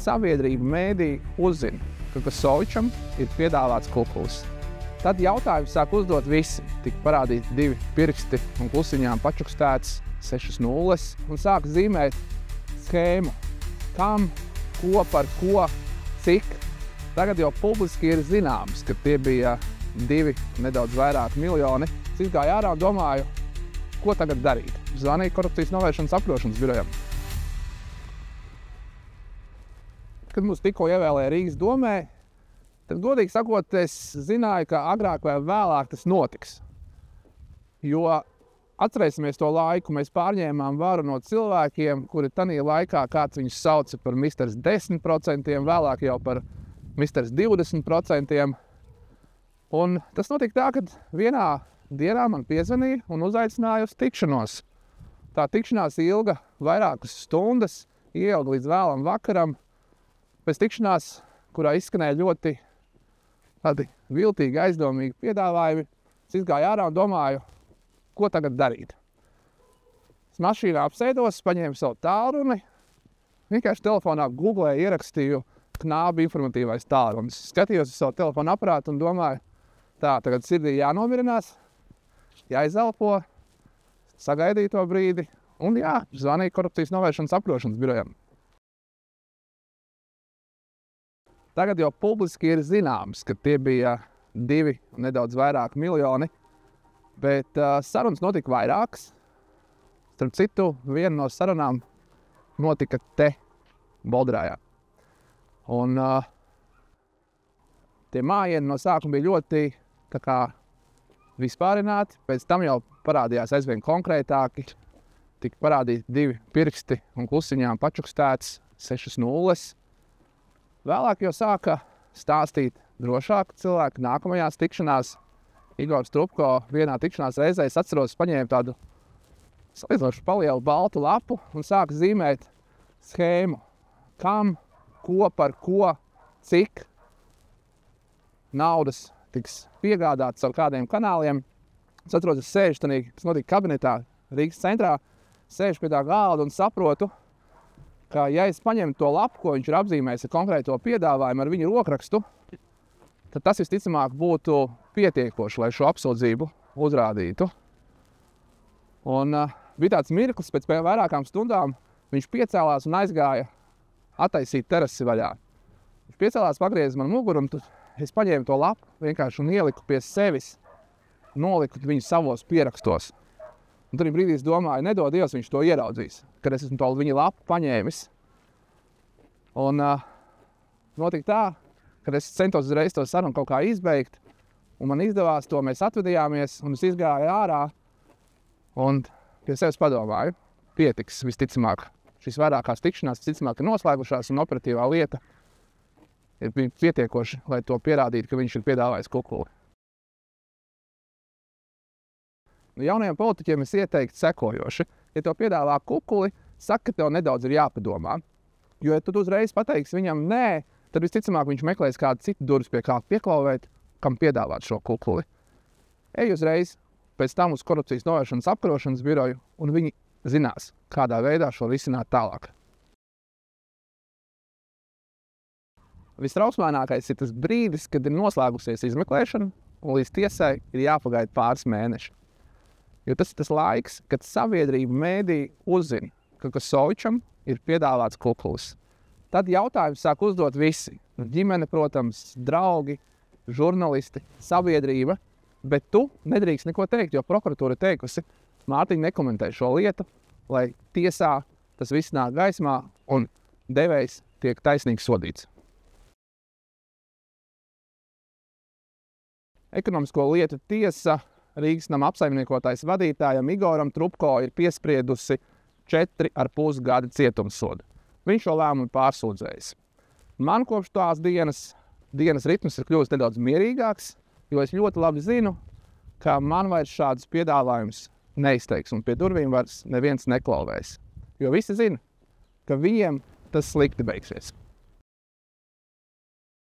sabiedrība mēdī uzzina, ka Kasovičam ir piedāvāts kukulis. Tad jautājums sāk uzdot visi. Tika parādīti 2 pirksti un klusiņām pačukstēts 6 nulles un sāk zīmēt schēmu. Kam, ko, par ko, cik. Tagad jau publiski ir zināms, ka tie bija 2 nedaudz vairāk miljoni. Es izgāju ārā un domāju, ko tagad darīt. Zvanīju korupcijas novēršanas apkarošanas birojam. Kad mūs tikko ievēlēja Rīgas domē, tad, godīgi sakot, es zināju, ka agrāk vai vēlāk tas notiks. Jo atcerēsimies to laiku, mēs pārņēmām varu no cilvēkiem, kuri tanī laikā kāds viņus sauca par misters 10%, vēlāk jau par misters 20%. Un tas notika tā, kad vienā dienā man piezvanīja un uzaicināja uz tikšanos. Tā tikšanās ilga vairākas stundas, ieilga līdz vēlam vakaram. Pēc tikšanās, kurā izskanēja ļoti tādi viltīgi, aizdomīgi piedāvājumi, es izgāju ārā un domāju, ko tagad darīt. Es mašīnā apsēdos, paņēmu savu tālruni, vienkārši telefonā googlēju, ierakstīju Knāba informatīvais tālrunis. Skatījos uz savu telefonu aparātu un domāju, tā, tagad sirdī jānomierinās, jāizelpo, sagaidīju to brīdi un zvanīju korupcijas novēršanas apkarošanas birojam. Tagad jau publiski ir zināms, ka tie bija 2 nedaudz vairāk miljoni, bet sarunas notika vairākas. Starp citu, viena no sarunām notika te, Boldrājā. Un tie mājieni no sākuma bija ļoti vispārināti, pēc tam jau parādījās aizvien konkrētāki. Tika parādīti 2 pirksti un klusiņām pačukstēts 6 nulles. Vēlāk jau sāka stāstīt drošāk cilvēki nākamajās tikšanās. Igors Trubko vienā tikšanās reizē, es atceros, paņēma tādu salīdzinoši palielu baltu lapu un sāka zīmēt schēmu. Kam, ko, par ko, cik naudas tiks piegādāts ar kādiem kanāliem. Es atceros, es sēžu tanī, kas notika kabinetā Rīgas centrā, sēžu pie tā galda un saprotu, ka, ja es paņemu to lapu, ko viņš ir apzīmējis ar konkrēto piedāvājumu ar viņu rokrakstu, tad tas visticamāk būtu pietiekoši, lai šo apsūdzību uzrādītu. Un bija tāds mirklis, pēc vairākām stundām viņš piecēlās un aizgāja attaisīt terasi vaļā. Viņš piecēlās, pagrieza man muguru, un es paņēmu to lapu vienkārši un ieliku pie sevis, noliku viņu savos pierakstos. Un tur brīdī es domāju, nedod Dievs, viņš to ieraudzīs, kad es esmu to viņa lapu paņēmis. Un notika tā, kad es centos uzreiz to sarunu kaut kā izbeigt, un man izdevās to, mēs atvedījāmies, un es izgāju ārā, un pie sevis padomāju, pietiks visticamāk. Šīs vairākās tikšanās visticamāk ir noslēgušās, un operatīvā lieta ir pietiekoši, lai to pierādītu, ka viņš ir piedāvājis kukuli. Jaunajiem politiķiem es ieteiktu sekojoši. Ja tev piedāvā kukuli, saka, ka tev nedaudz ir jāpadomā. Jo, ja tu uzreiz pateiksi viņam nē, tad visticamāk viņš meklēs kādu citu durvis pie kā pieklauvēt, kam piedāvāt šo kukuli. Ej uzreiz pēc tam uz korupcijas novēršanas apkarošanas biroju, un viņi zinās, kādā veidā šo risināt tālāk. Vistrausmānākais ir tas brīdis, kad ir noslēgusies izmeklēšana, un līdz tiesai ir jāpagaida pāris mēneši. Jo tas ir tas laiks, kad sabiedrība mēdī uzzina, ka Kasovičam ir piedāvāts kukulis. Tad jautājums sāk uzdot visi. Ģimene, protams, draugi, žurnālisti, sabiedrība. Bet tu nedrīkst neko teikt, jo prokuratūra teikusi, Mārtiņ, nekomentē šo lietu, lai tiesā tas viss nāk gaismā un devējs tiek taisnīgi sodīts. Ekonomisko lietu tiesa Rīgas nama apsaimniekotājs vadītājam Igoram Trubko ir piespriedusi 4,5 gadi cietumsodu. Viņš šo lēmumu pārsūdzējis. Man kopš tās dienas ritms ir kļuvis nedaudz mierīgāks, jo es ļoti labi zinu, ka man vairs šādus piedāvājumus neizteiks un pie durvīm vairs neviens neklauvēs. Jo visi zina, ka viņiem tas slikti beigsies.